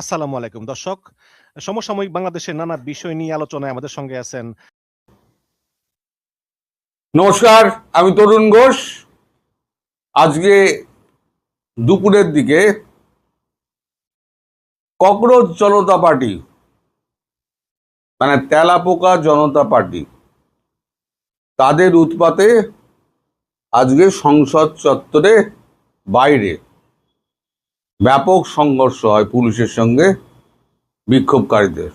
আসসালামু আলাইকুম দর্শক। সমসাময়িক বাংলাদেশের নানা বিষয় নিয়ে আলোচনায় আমাদের সঙ্গে আছেন। নমস্কার, আমি তরুণ ঘোষ। আজকে দুপুরের দিকে ককরোচ জনতা পার্টি মানে তেলাপোকা জনতা পার্টি তাদের উৎপাতে আজকে সংসদ চত্বরে বাইরে ব্যাপক সংঘর্ষ হয় পুলিশের সঙ্গে বিক্ষোভকারীদের।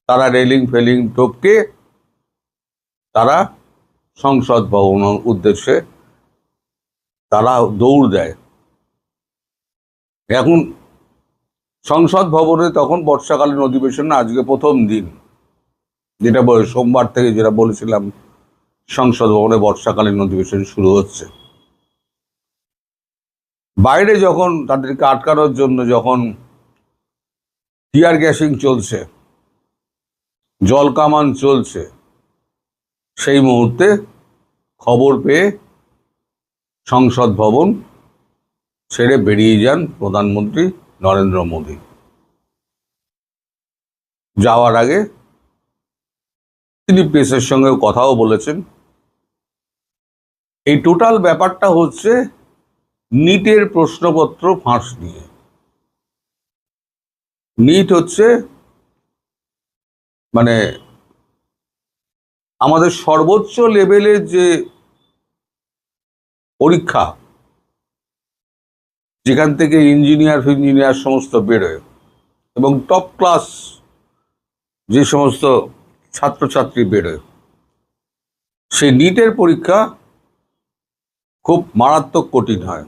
তারা রেলিং ফেলিং টপকে তারা সংসদ ভবনের উদ্দেশ্যে তারা দৌড় দেয়। এখন সংসদ ভবনে তখন বর্ষাকালীন অধিবেশন, আজকে প্রথম দিন, যেটা সোমবার থেকে যেটা বলেছিলাম সংসদ ভবনে বর্ষাকালীন অধিবেশন শুরু হচ্ছে। বাইরে যখন তাদেরকে আটকানোর জন্য যখন টিয়ার গ্যাসিং চলছে, জল কামান চলছে, সেই মুহূর্তে খবর পেয়ে সংসদ ভবন ছেড়ে বেরিয়ে যান প্রধানমন্ত্রী নরেন্দ্র মোদী। যাওয়ার আগে তিনি প্রেসের সঙ্গে কথাও বলেছেন। এই টোটাল ব্যাপারটা হচ্ছে নিটের প্রশ্নপত্র ফাঁস নিয়ে। নিট হচ্ছে মানে আমাদের সর্বোচ্চ লেভেলের যে পরীক্ষা, যেখান থেকে ইঞ্জিনিয়ার সমস্ত বেরোয় এবং টপ ক্লাস যে সমস্ত ছাত্রছাত্রী বেরোয়, সেই নিটের পরীক্ষা খুব মারাত্মক কঠিন হয়।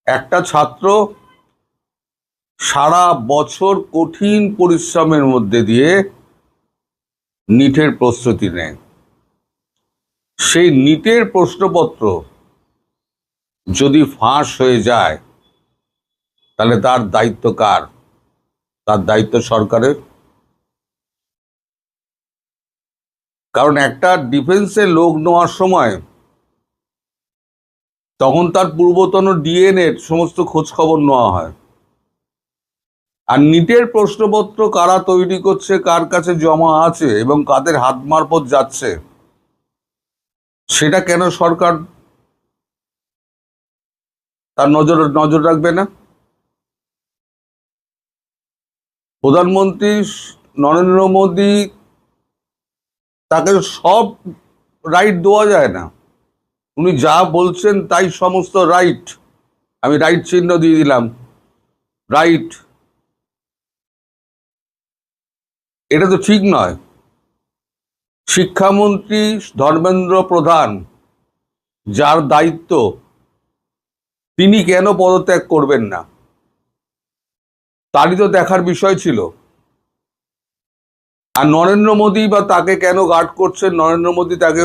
একটা ছাত্র সারা বছর কঠিন পরিশ্রমের মধ্যে দিয়ে নিটের প্রস্তুতি নেয়। সেই নিটের প্রশ্নপত্র যদি ফাঁস হয়ে যায় তাহলে তার দায়িত্ব কার? তার দায়িত্ব সরকারের। কারণ একটা ডিফেন্সে লোক নেওয়ার সময় তখন তার পূর্বতন ডিএনএ সমস্ত খোঁজ খবর নেওয়া হয়। আর নিটের প্রশ্নপত্র কারা তৈরি করছে, কার কাছে জমা আছে এবং কাদের হাত মারফত যাচ্ছে, সেটা কেন সরকার তার নজর রাখবে না? প্রধানমন্ত্রী নরেন্দ্র মোদী, তাকে সব রাইট দেওয়া যায় না। উনি যা বলছেন তাই সমস্ত রাইট। আমি রাইট চিহ্ন দিয়ে দিলাম, রাইট। এটা তো ঠিক নয়। শিক্ষামন্ত্রী ধর্মেন্দ্র প্রধান, যার দায়িত্ব, তিনি কেন পদত্যাগ করবেন না? তারই তো দেখার বিষয় ছিল। আর নরেন্দ্র মোদী বা তাকে কেন গার্ড করছেন? নরেন্দ্র মোদী তাকে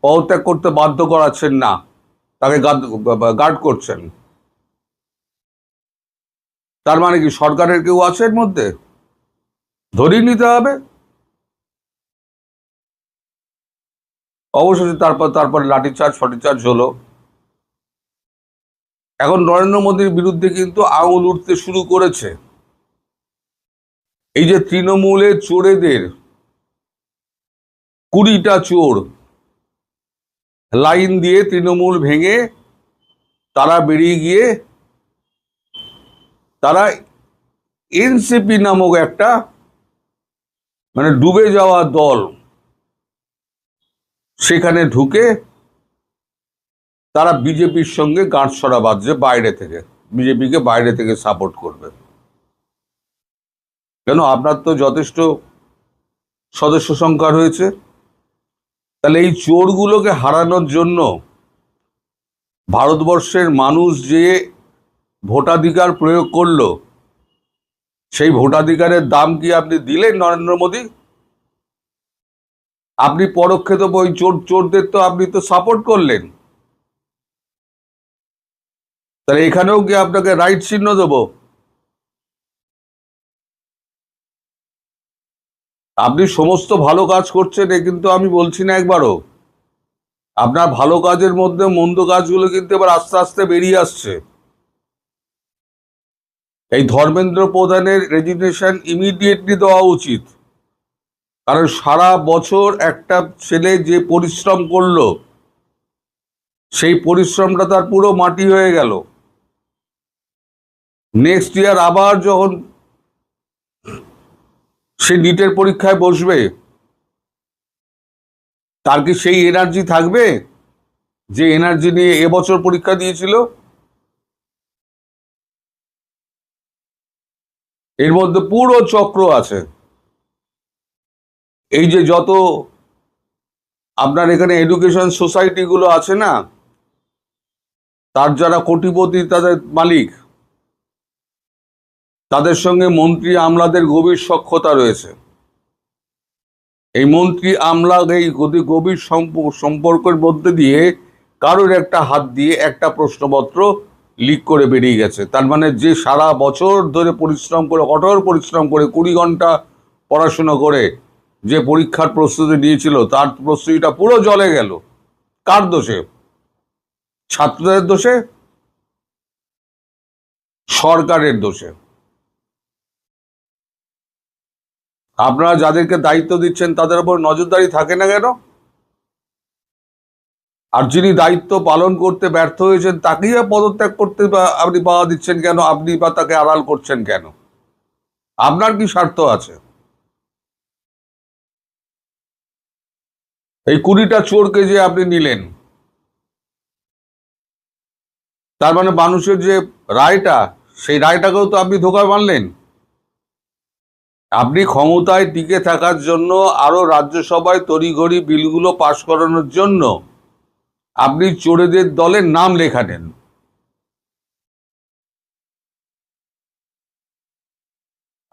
পদত্যাগ করতে বাধ্য করাচ্ছেন না, তাকে গার্ড করছেন। তার মানে কি সরকারের কেউ আছে এর মধ্যে? ধরেই নিতে হবে। অবশেষে তারপর লাঠিচার্জ ফটিচার্জ হলো। এখন নরেন্দ্র মোদীর বিরুদ্ধে কিন্তু আঙুল উঠতে শুরু করেছে। এই যে তৃণমূলে চোরেদের 20টা চোর লাইন দিয়ে তৃণমূল ভেঙে তারা বেরিয়ে গিয়ে তারা এনসিপি নামক একটা মানে ডুবে যাওয়া দল, সেখানে ঢুকে তারা বিজেপির সঙ্গে গাঁটছড়া বাঁধছে বাইরে থেকে, বিজেপিকে বাইরে থেকে সাপোর্ট করবে। কেন? আপনার তো যথেষ্ট সদস্য সংখ্যা রয়েছে। তাহলে এই চোরগুলোকে হারানোর জন্য ভারতবর্ষের মানুষ যে ভোটাধিকার প্রয়োগ করলো, সেই ভোটাধিকারের দাম কি আপনি দিলেন নরেন্দ্র মোদী? আপনি পরোক্ষে তো ওই চোরদের তো আপনি তো সাপোর্ট করলেন। তাহলে এখানেও কি আপনাকে রাইট চিহ্ন দেবো? আপনি সমস্ত ভালো কাজ করছেন, এ কিন্তু আমি বলছি না একবারও। আপনার ভালো কাজের মধ্যে মন্দ কাজগুলো কিন্তু এবার আস্তে আস্তে বেরিয়ে আসছে। এই ধর্মেন্দ্র প্রধানের রেজিগনেশন ইমিডিয়েটলি দেওয়া উচিত। কারণ সারা বছর একটা ছেলে যে পরিশ্রম করলো, সেই পরিশ্রমটা তার পুরো মাটি হয়ে গেল। নেক্সট ইয়ার আবার যখন সে নিটের পরীক্ষায় বসবে, তার কি সেই এনার্জি থাকবে যে এনার্জি নিয়ে এবছর পরীক্ষা দিয়েছিল? এর মধ্যে পুরো চক্র আছে। এই যে যত আপনার এখানে এডুকেশন সোসাইটি গুলো আছে না, তার যারা কোটিপতি, তাদের মালিক, তাদের সঙ্গে মন্ত্রী আমলাদের গভীর সখ্যতা রয়েছে। এই মন্ত্রী আমলা এই গভীর সম্পর্কের মধ্যে দিয়ে কারোর একটা হাত দিয়ে একটা প্রশ্নপত্র লিক করে বেরিয়ে গেছে। তার মানে যে সারা বছর ধরে পরিশ্রম করে, কঠোর পরিশ্রম করে 20 ঘন্টা পড়াশোনা করে যে পরীক্ষার প্রস্তুতি নিয়েছিল, তার প্রস্তুতিটা পুরো জলে গেল। কার দোষে? ছাত্রদের দোষে? সরকারের দোষে। আপনারা যাদেরকে দায়িত্ব দিচ্ছেন তাদের উপর নজরদারি থাকে না কেন? আর যিনি দায়িত্ব পালন করতে ব্যর্থ হয়েছেন তাকেই পদত্যাগ করতে আপনি বাধা দিচ্ছেন কেন? আপনি বা তাকে আড়াল করছেন কেন? আপনার কি স্বার্থ আছে? এই 20টা চোরকে যে আপনি নিলেন, তার মানে মানুষের যে রায়টা, সেই রায়টাকেও তো আপনি ধোঁকায় মারলেন। আপনি ক্ষমতায় টিকে থাকার জন্য, আরো রাজ্যসভায় তড়িঘড়ি বিলগুলো পাশ করানোর জন্য আপনি চোরেদের দলের নাম লেখালেন।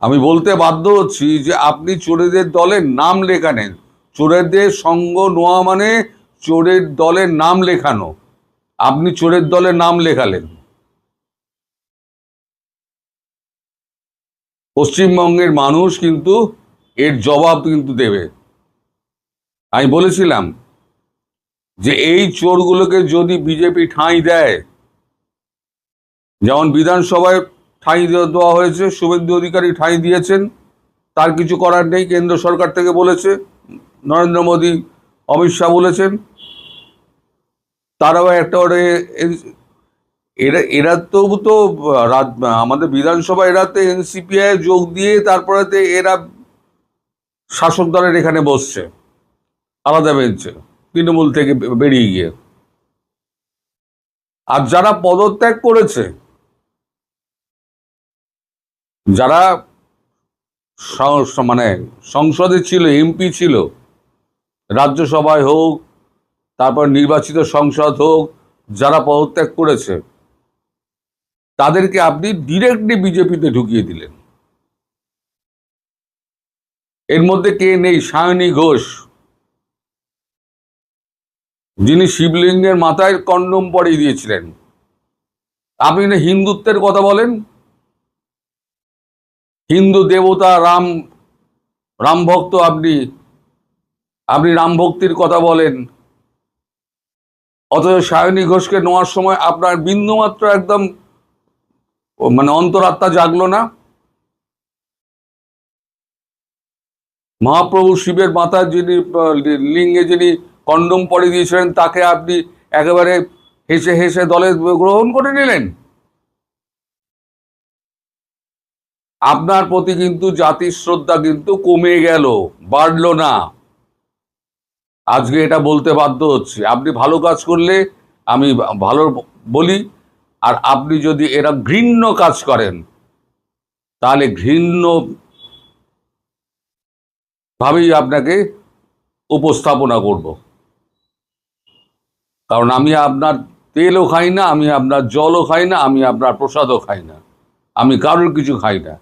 আমি বলতে বাধ্য হচ্ছি যে আপনি চোরেদের দলের নাম লেখালেন। চোরেদের সঙ্গ নেওয়া মানে চোরের দলের নাম লেখানো। আপনি চোরের দলের নাম লেখালেন। পশ্চিমবঙ্গের মানুষ কিন্তু এর জবাব কিন্তু দেবে। আমি বলেছিলাম যে এই চোরগুলোকে যদি বিজেপি ঠাঁই দেয়, যেমন বিধানসভায় ঠাঁই দেওয়া হয়েছে, শুভেন্দু অধিকারী ঠাঁই দিয়েছেন, তার কিছু করার নেই, কেন্দ্র সরকার থেকে বলেছে, নরেন্দ্র মোদী, অমিত শাহ বলেছেন, তারাও একটা এরা তো আমাদের বিধানসভা, এরাতে এনসিপিআই যোগ দিয়ে তারপরে এরা শাসক দলের এখানে বসছে আলাদা বেঞ্চে, তৃণমূল থেকে বেরিয়ে গিয়ে। আর যারা পদত্যাগ করেছে, যারা মানে সংসদে ছিল, এমপি ছিল, রাজ্যসভায় হোক, তারপর নির্বাচিত সংসদ হোক, যারা পদত্যাগ করেছে তাদেরকে আপনি ডিরেক্টলি বিজেপিতে ঢুকিয়ে দিলেন। এর মধ্যে কে নেই? সায়নী ঘোষ, যিনি শিবলিঙ্গের মাথায় কন্ডম পরিয়ে দিয়েছিলেন। আপনি না হিন্দুত্বের কথা বলেন, হিন্দু দেবতা রাম ভক্ত, আপনি রাম ভক্তির কথা বলেন, অথচ সায়নী ঘোষকে নেওয়ার সময় আপনার বিন্দুমাত্র একদম মানে অন্তরাত্মা জাগলো না। মহাপ্রভু শিবের মাথায় যিনি লিঙ্গে যিনি কন্ডম পরিয়ে দিয়েছিলেন, তাকে আপনি একেবারে হেসে হেসে দলে গ্রহণ করে নিলেন। আপনার প্রতি কিন্তু জাতির শ্রদ্ধা কিন্তু কমে গেল, বাড়লো না। আজকে এটা বলতে বাধ্য হচ্ছি। আপনি ভালো কাজ করলে আমি ভালো বলি, আর আপনি যদি এরা ঘৃণ্য কাজ করেন তাহলে ঘৃণ্য ভাবেই আপনাকে উপস্থাপনা করব। কারণ আমি আপনার তেলও খাই না, আমি আপনার জলও খাই না, আমি আপনার প্রসাদও খাই না, আমি কারোর কিছু খাই না।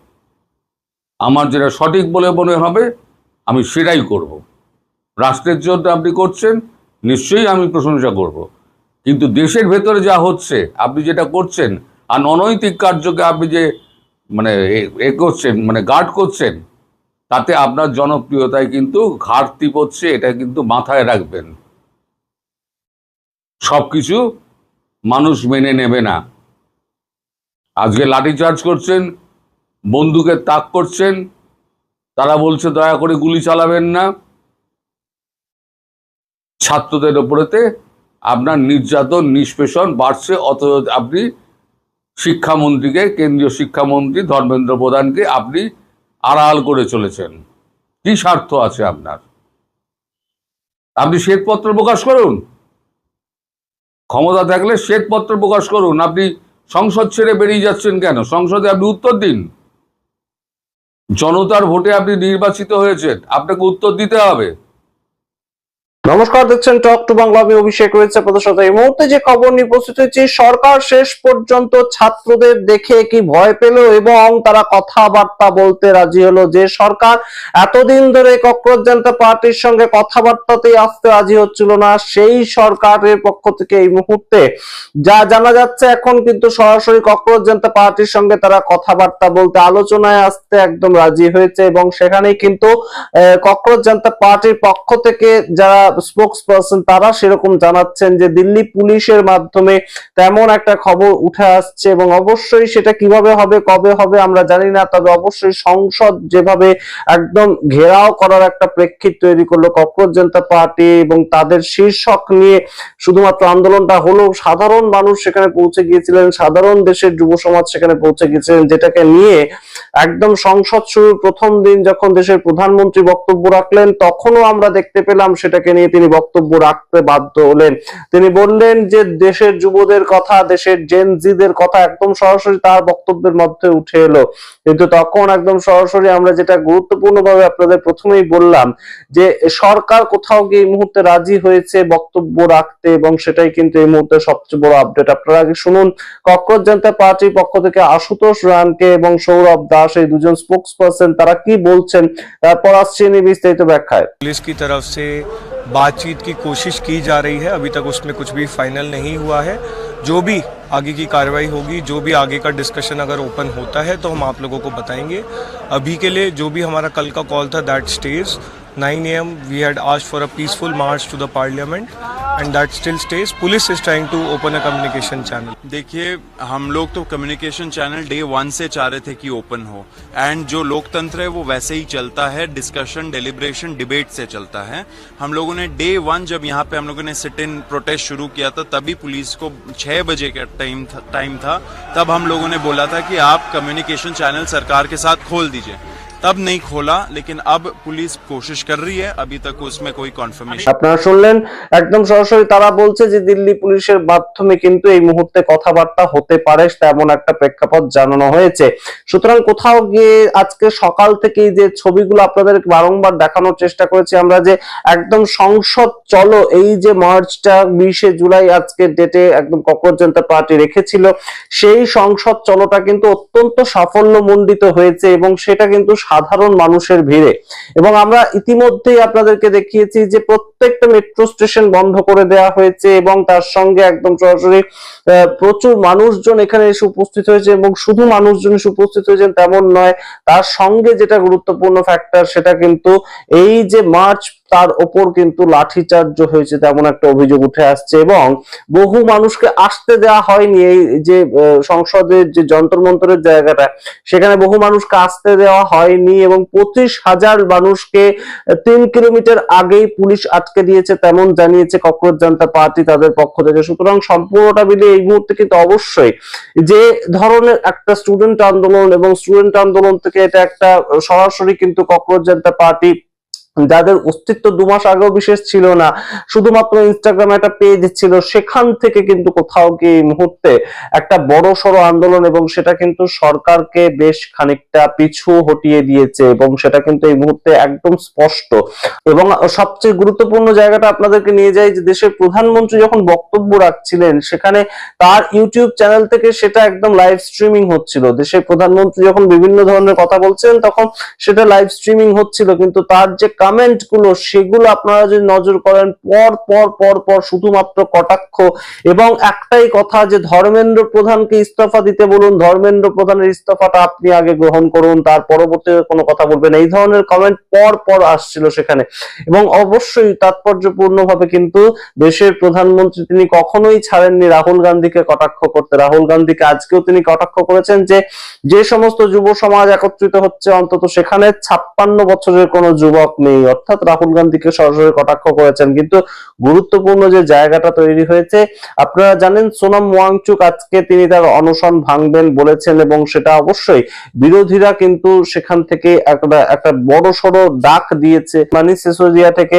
আমার যেটা সঠিক বলে মনে হবে আমি সেটাই করব। রাষ্ট্রের জন্য আপনি করছেন, নিশ্চয়ই আমি প্রশংসা করব। কিন্তু দেশের ভেতরে যা হচ্ছে, আপনি যেটা করছেন, আর অনৈতিক কার্যকে আপনি যে মানে করছেন, মানে গার্ড করছেন, তাতে আপনার জনপ্রিয়তায় কিন্তু ঘাটতি পড়ছে। এটা কিন্তু মাথায় রাখবেন। সবকিছু মানুষ মেনে নেবে না। আজকে লাঠিচার্জ করছেন, বন্দুকের তাক করছেন, তারা বলছে দয়া করে গুলি চালাবেন না। ছাত্রদের ওপরেতে আপনার নির্যাতন নিষ্পেষণ বাড়ছে, অথচ আপনি শিক্ষামন্ত্রীকে, কেন্দ্রীয় শিক্ষামন্ত্রী ধর্মেন্দ্র প্রধানকে আপনি আড়াল করে চলেছেন। কি স্বার্থ আছে আপনার? আপনি শ্বেতপত্র প্রকাশ করুন, ক্ষমতা থাকলে শ্বেতপত্র প্রকাশ করুন। আপনি সংসদ ছেড়ে বেরিয়ে যাচ্ছেন কেন? সংসদে আপনি উত্তর দিন। জনতার ভোটে আপনি নির্বাচিত হয়েছেন, আপনাকে উত্তর দিতে হবে। নমস্কার, দেখছেন টক টু বাংলা। আমি অভিষেক রয়েছে আপনাদের সাথে। এই মুহূর্তে যে খবর নিয়ে উপস্থিত হয়েছি, সরকার শেষ পর্যন্ত ছাত্রদের দেখে কি ভয় পেল এবং তারা কথাবার্তা বলতে রাজি হলো। যে সরকার এতদিন ধরে ককরোচ জনতা পার্টির সঙ্গে কথাবার্তাতেই আসতে রাজি হচ্ছিল না, সেই সরকারের পক্ষ থেকে এই মুহূর্তে যা জানা যাচ্ছে, এখন কিন্তু সরাসরি ককরোচ জনতা পার্টির সঙ্গে তারা কথাবার্তা বলতে, আলোচনায় আসতে একদম রাজি হয়েছে। এবং সেখানেই কিন্তু ককরোচ জনতা পার্টির পক্ষ থেকে যারা স্পোকস পারসন তারা সেরকম জানাচ্ছেন যে দিল্লি পুলিশের মাধ্যমে তেমন একটা খবর উঠে আসছে, এবং অবশ্যই সেটা কিভাবে হবে, কবে হবে আমরা জানি না, তবে অবশ্যই সংসদ যেভাবে একদম ঘেরাও করার একটা প্রেক্ষিত তৈরি করলো ককরোচ জনতা পার্টি এবং তাদের শীর্ষক নিয়ে শুধুমাত্র আন্দোলনটা হলো, সাধারণ মানুষ সেখানে পৌঁছে গিয়েছিলেন, সাধারণ দেশের যুব সমাজ সেখানে পৌঁছে গিয়েছিলেন, যেটাকে নিয়ে একদম সংসদ শুরুর প্রথম দিন যখন দেশের প্রধানমন্ত্রী বক্তব্য রাখলেন, তখনও আমরা দেখতে পেলাম সেটাকে নিয়ে তিনি বক্তব্য রাখতে বাধ্য হলেন। তিনি বললেন যে দেশের যুবদের কথা, দেশের জেনজিদের কথা একদম সরাসরি তার বক্তব্যের মধ্যে উঠে এলো। কিন্তু তখন একদম সরাসরি আমরা যেটা গুরুত্বপূর্ণভাবে আপনাদের প্রথমেই বললাম যে সরকার কোথাও গিয়ে এই মুহূর্তে রাজি হয়েছে বক্তব্য রাখতে, এবং সেটাই কিন্তু এই মুহূর্তে সবচেয়ে বড় আপডেট। আপনারা আগে শুনুন ককরোচ জনতা পার্টির পক্ষ থেকে আশুতোষ রানকে এবং সৌরভ দাস, এই দুজন স্পোকস পারসন, তারা কি বলছেন, তারপর আসছে নিয়ে বিস্তারিত ব্যাখ্যায়। पुलिस की तरफ से बातचीत की कोशिश की जा रही है, अभी तक उसमें कुछ भी फाइनल नहीं हुआ है। जो भी आगे की कार्रवाई होगी, जो भी आगे का डिस्कशन अगर ओपन होता है तो हम आप लोगों को बताएंगे। अभी के लिए जो भी हमारा कल का कॉल था, that stage 9 AM we had asked for a peaceful march to the parliament and that still stays. Police is trying to open a communication channel. देखिए, हम लोग तो कम्युनिकेशन चैनल डे 1 से चाह रहे थे कि ओपन हो, एंड जो लोकतंत्र है वो वैसे ही चलता है, डिस्कशन, डेलिब्रेशन, डिबेट से चलता है। हम लोगों ने डे 1 जब यहाँ पे हम लोगों ने सिट इन प्रोटेस्ट शुरू किया था, तभी पुलिस को 6 बजे का टाइम था, तब हम लोगों ने बोला था कि आप कम्युनिकेशन चैनल सरकार के साथ खोल दीजिए। तब नहीं खोला, लेकिन अब पुलिस कोशिश कर रही है, अभी तक उसमें कोई कन्फर्मेशन। আপনারা শুনলেন একদম সরাসরি তারা বলছে যে দিল্লি পুলিশের মাধ্যমে কিন্তু এই মুহূর্তে কথাবার্তা হতে পারে, তেমন একটা প্রেক্ষাপট জানানো হয়েছে। সুতরাং কোথাও গিয়ে আজকে সকাল থেকেই যে ছবিগুলো আপনাদের বারংবার দেখানোর চেষ্টা করেছি আমরা, যে একদম সংসদ চলো, এই যে মার্চটা 20শে জুলাই আজকে ডেটে একদম ককরোচ জনতা পার্টি রেখেছিল, সেই সংসদ চলোটা কিন্তু অত্যন্ত সাফল্যমণ্ডিত হয়েছে, এবং সেটা কিন্তু সাধারণ মানুষের ভিড়ে। এবং আমরা ইতিমধ্যেই আপনাদেরকে দেখিয়েছি যে প্রত্যেকটা মেট্রো স্টেশন বন্ধ করে দেওয়া হয়েছে, এবং তার সঙ্গে একদম সরাসরি প্রচুর মানুষজন এখানে এসে উপস্থিত হয়েছে, এবং শুধু মানুষজন এসে উপস্থিত হয়েছেন তেমন নয়, তার সঙ্গে যেটা গুরুত্বপূর্ণ ফ্যাক্টর সেটা কিন্তু এই যে মার্চ, তার ওপর কিন্তু লাঠিচার্জ হয়েছে তেমন একটা অভিযোগ উঠে আসছে, এবং বহু মানুষকে আসতে দেওয়া হয়নি। এই যে সংসদের যে যন্তর মন্তরের জায়গাটা, সেখানে বহু মানুষকে আসতে দেওয়া হয়নি, এবং 25,000 মানুষকে 3 কিলোমিটার আগেই পুলিশ আটকে দিয়েছে, তেমন জানিয়েছে ককরোচ জনতা পার্টি তাদের পক্ষ থেকে। সুতরাং সম্পূর্ণটা মিলিয়ে এই মুহূর্তে কিন্তু অবশ্যই যে ধরনের একটা স্টুডেন্ট আন্দোলন, এবং স্টুডেন্ট আন্দোলন থেকে এটা একটা সরাসরি কিন্তু ককরোচ জনতা পার্টি, যাদের অস্তিত্ব 2 মাস আগেও বিশেষ ছিল না, শুধুমাত্র ইনস্টাগ্রামে একটা পেজ ছিল, সেখান থেকে কিন্তু কোথাও গিয়ে এই মুহূর্তে একটা বড় সড়ো আন্দোলন, এবং সেটা কিন্তু সরকারকে বেশ খানিকটা পিছু হটিয়ে দিয়েছে, এবং সেটা কিন্তু এই মুহূর্তে একদম স্পষ্ট। এবং সবচেয়ে গুরুত্বপূর্ণ জায়গাটা আপনাদেরকে নিয়ে যাই, যে দেশের প্রধানমন্ত্রী যখন বক্তব্য রাখছিলেন, সেখানে তার ইউটিউব চ্যানেল থেকে সেটা একদম লাইভ স্ট্রিমিং হচ্ছিল। দেশের প্রধানমন্ত্রী যখন বিভিন্ন ধরনের কথা বলছেন, তখন সেটা লাইভ স্ট্রিমিং হচ্ছিল, কিন্তু তার যে কমেন্ট গুলো সেগুলো আপনারা যদি নজর করেন, পর পর পর পর শুধুমাত্র কটাক্ষ এবং একটাই কথা যে ধর্মেন্দ্র প্রধানকে ইস্তফা দিতে বলুন, ধর্মেন্দ্র প্রধানের ইস্তফাটা আপনি আগে গ্রহণ করুন, তার পরবর্তীতে কোনো কথা বলবেন, এই ধরনের কমেন্ট পর পর আসছিল সেখানে। এবং অবশ্যই তাৎপর্যপূর্ণভাবে কিন্তু দেশের প্রধানমন্ত্রী তিনি কখনোই ছাড়েননি রাহুল গান্ধীকে কটাক্ষ করতে। রাহুল গান্ধীকে আজকেও তিনি কটাক্ষ করেছেন যে যে সমস্ত যুব সমাজ একত্রিত হচ্ছে অন্তত সেখানে 56 বছরের কোনো যুবক নেই, অর্থাৎ রাহুল গান্ধীকে সরাসরি কটাক্ষ করেছেন। কিন্তু গুরুত্বপূর্ণ যে জায়গাটা তৈরি হয়েছে, আপনারা জানেন সোনাম ওয়াংচুক আজকে তিনি তার অনশন ভাঙবেন বলেছেন এবং সেটা অবশ্যই বিরোধীরা কিন্তু সেখান থেকে একটা বড় সড়ো ডাক দিয়েছে। মানিশ সিসোদিয়া থেকে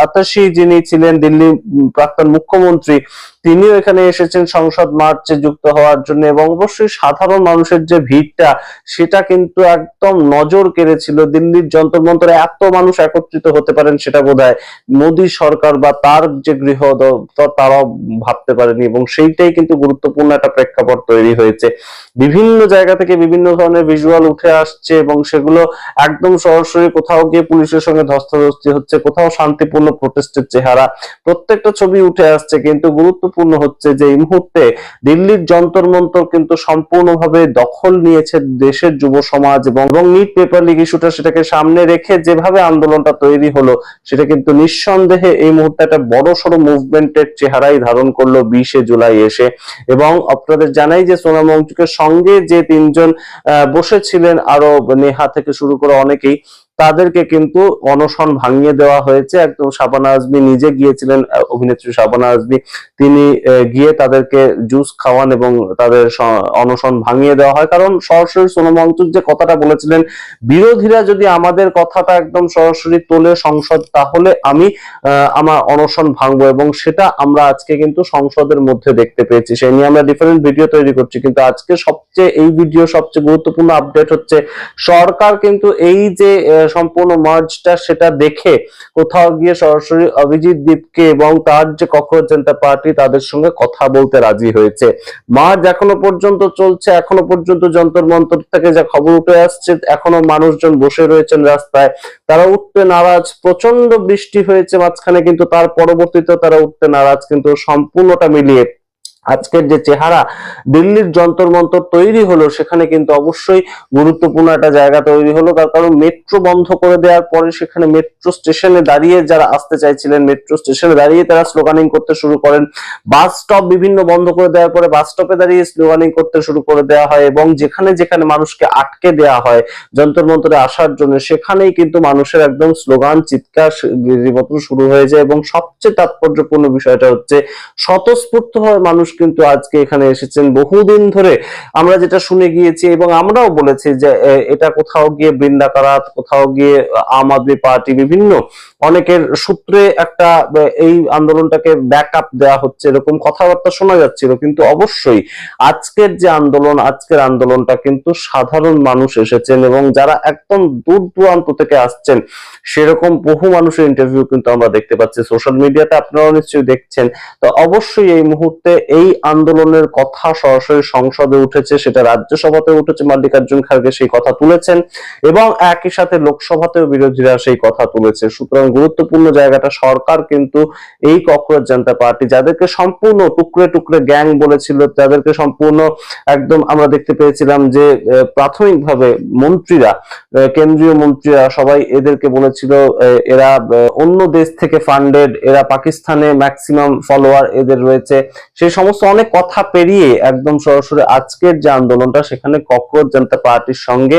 আতাশি যিনি ছিলেন দিল্লি প্রাক্তন মুখ্যমন্ত্রী, তিনিও এখানে এসেছেন সংসদ মার্চে যুক্ত হওয়ার জন্য এবং অবশ্যই সাধারণ মানুষের যে ভিড়টা সেটা কিন্তু একদম নজর কেড়েছিল। দিল্লির যন্তর মন্তরে এত মানুষ একত্রিত হতে পারেন সেটা বোধহয় মোদী সরকার বা তার যে গৃহ দপ্তর তারাও ভাবতে পারেনি এবং সেইটাই কিন্তু গুরুত্বপূর্ণ একটা প্রেক্ষাপট তৈরি হয়েছে। বিভিন্ন জায়গা থেকে বিভিন্ন ধরনের ভিজুয়াল উঠে আসছে এবং সেগুলো একদম সরাসরি কোথাও গিয়ে পুলিশের সঙ্গে ধস্তাধস্তি হচ্ছে, কোথাও শান্তিপূর্ণ প্রোটেস্টের চেহারা, প্রত্যেকটা ছবি উঠে আসছে। কিন্তু গুরুত্বপূর্ণ হচ্ছে যে এই মুহূর্তে দিল্লির যন্তর মন্তর কিন্তু সম্পূর্ণভাবে দখল নিয়েছে দেশের যুব সমাজ এবং নিট পেপার লিক ইস্যুটা সেটাকে সামনে রেখে যেভাবে আন্দোলনটা তৈরি হলো সেটা কিন্তু নিঃসন্দেহে এই মুহূর্তে একটা বড় সড়ো মুভমেন্টের চেহারাই ধারণ করলো 20শে জুলাই এসে। এবং আপনাদের জানাই যে সোনাম ওয়াংচুকের সঙ্গে যে তিনজন বসেছিলেন, আরো নেহা থেকে শুরু করে অনেকেই, তাদেরকে কিন্তু অনশন ভাঙিয়ে দেওয়া হয়েছে। একদম শাবানা আজমি নিজে গিয়েছিলেন, অভিনেত্রী শাবানা আজমি, তিনি গিয়ে তাদেরকে জুস খাওয়ান এবং তাদের অনশন ভাঙিয়ে দেওয়া হয়। কারণ সরাসরি সোনাম ওয়াংচুক যে কথাটা বলেছিলেন, বিরোধীরা যদি আমাদের কথাটা একদম সরাসরি তোলে সংসদ, তাহলে আমি আমার অনশন ভাঙবো এবং সেটা আমরা আজকে কিন্তু সংসদের মধ্যে দেখতে পেয়েছি। সেই নিয়ে আমরা ডিফারেন্ট ভিডিও তৈরি করছি, কিন্তু আজকে এই ভিডিও সবচেয়ে গুরুত্বপূর্ণ আপডেট হচ্ছে সরকার কিন্তু এই যে সম্পূর্ণ মার্চটা সেটা দেখে কোথাও গিয়ে সরাসরি অভিজিৎ দীপকে এবং তার যে ককরোচ জনতা পার্টি তাদের সঙ্গে কথা বলতে রাজি হয়েছে। মার্চ এখনো পর্যন্ত চলছে, এখনো পর্যন্ত যন্তর মন্তর থেকে যা খবর উঠে আসছে এখনো মানুষজন বসে রয়েছেন রাস্তায়, তারা উঠতে নারাজ। প্রচন্ড বৃষ্টি হয়েছে মাঝখানে, কিন্তু তার পরবর্তীতে তারা উঠতে নারাজ। কিন্তু সম্পূর্ণটা মিলিয়ে আজকের যে চেহারা দিল্লির যন্তর মন্তর তৈরি হলো সেখানে কিন্তু অবশ্যই গুরুত্বপূর্ণ একটা জায়গা তৈরি হলো। তার কারণ মেট্রো বন্ধ করে দেওয়ার পরে সেখানে মেট্রো স্টেশনে দাঁড়িয়ে যারা আসতে চাইছিলেন মেট্রো স্টেশনে দাঁড়িয়ে তারা স্লোগানিং করতে শুরু করেন। বাস স্টপ বিভিন্ন বন্ধ করে দেওয়ার পরে বাস স্টপে দাঁড়িয়ে স্লোগানিং করতে শুরু করে দেওয়া হয় এবং যেখানে যেখানে মানুষকে আটকে দেওয়া হয় যন্তর মন্তরে আসার জন্য সেখানেই কিন্তু মানুষের একদম স্লোগান চিৎকার রীতিমতো শুরু হয়ে যায়। এবং সবচেয়ে তাৎপর্যপূর্ণ বিষয়টা হচ্ছে স্বতঃস্ফূর্তভাবে মানুষ কিন্তু আজকে এখানে এসেছেন। বহুদিন ধরে আমরা যেটা শুনে গিয়েছি এবং আমরাও বলেছি যে এটা কোথাও গিয়ে বৃন্দা কারাত, কোথাও গিয়ে আম আদমি পার্টি, বিভিন্ন অনেকের সূত্রে একটা এই আন্দোলনটাকে ব্যাকআপ দেওয়া হচ্ছে এরকম কথাবার্তা শোনা যাচ্ছিল। কিন্তু অবশ্যই আজকের যে আন্দোলন, আজকের আন্দোলনটা কিন্তু সাধারণ মানুষ এসেছেন এবং যারা একদম দূর দূরান্ত থেকে আসছেন সেরকম বহু মানুষের ইন্টারভিউ কিন্তু আমরা দেখতে পাচ্ছি সোশ্যাল মিডিয়াতে, আপনারাও নিশ্চয়ই দেখছেন। তো অবশ্যই এই মুহূর্তে এই আন্দোলনের কথা সরাসরি সংসদে উঠেছে, সেটা রাজ্যসভাতে উঠেছে, মাল্লিকার্জুন খাড়গে সেই কথা তুলেছেন এবং একই সাথে লোকসভাতেও বিরোধীরা সেই কথা তুলেছে। সুতরাং গুরুত্বপূর্ণ জায়গাটা সরকার কিন্তু এই ককরোচ জনতা পার্টি যাদেরকে সম্পূর্ণ টুকরে টুকরে গ্যাং বলেছিল, যাদেরকে সম্পূর্ণ একদম আমরা দেখতে পেয়েছিলাম যে প্রাথমিকভাবে মন্ত্রীরা, কেন্দ্রীয় মন্ত্রীরা সবাই এদেরকে বলেছিল এরা অন্য দেশ থেকে ফান্ডেড, এরা পাকিস্তানে ম্যাক্সিমাম ফলোয়ার এদের রয়েছে, সেই সমস্ত অনেক কথা পেরিয়ে একদম সরাসরি আজকের যে আন্দোলনটা সেখানে ককরোচ জনতা পার্টির সঙ্গে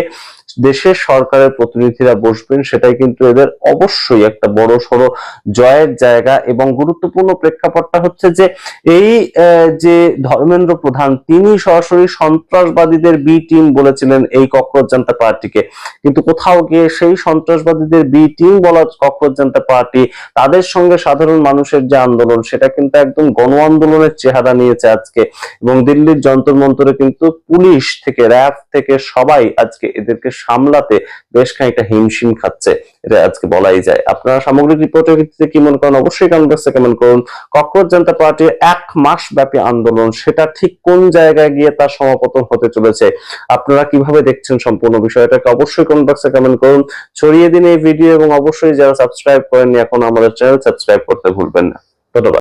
দেশের সরকারের প্রতিনিধিরা বসবেন, সেটাই কিন্তু এদের অবশ্যই একটা বড় সড়ো জয়ের জায়গা। এবং গুরুত্বপূর্ণ প্রেক্ষাপটটা হচ্ছে যে এই যে ধর্মেন্দ্র প্রধান তিনি সরাসরি সন্ত্রাসবাদীদের বি টিম বলেছিলেন এই ককরোচ জনতা পার্টিকে, কিন্তু কোথাও গিয়ে সেই সন্ত্রাসবাদীদের বি টিম বলা ককরোচ জনতা পার্টি তাদের সঙ্গে সাধারণ মানুষের যে আন্দোলন সেটা কিন্তু একদম গণ আন্দোলনের চেহারা জানিয়েছে আজকে, এবং দিল্লির যন্তর মন্তরে কিন্তু পুলিশ থেকে, র্যাব থেকে সবাই আজকে এদেরকে সামলাতে বেশ খানিকটা হিমশিম খাচ্ছে, এটা আজকে বলাই যায়। আপনারা সামগ্রিক রিপোর্টের ভিত্তিতে কি মনে করেন অবশ্যই কমেন্ট বক্সে কমেন্ট করুন। ককরোচ জনতা পার্টির 1 মাস ব্যাপী আন্দোলন, সেটা ঠিক কোন জায়গায় গিয়ে তার সমাপতন হতে চলেছে, আপনারা কিভাবে দেখছেন সম্পূর্ণ বিষয়টাকে অবশ্যই কমেন্ট বক্সে কমেন্ট করুন। ছড়িয়ে দিন এই ভিডিও, এবং অবশ্যই যারা সাবস্ক্রাইব করেননি এখন আমাদের চ্যানেল সাবস্ক্রাইব করতে ভুলবেন না। ধন্যবাদ।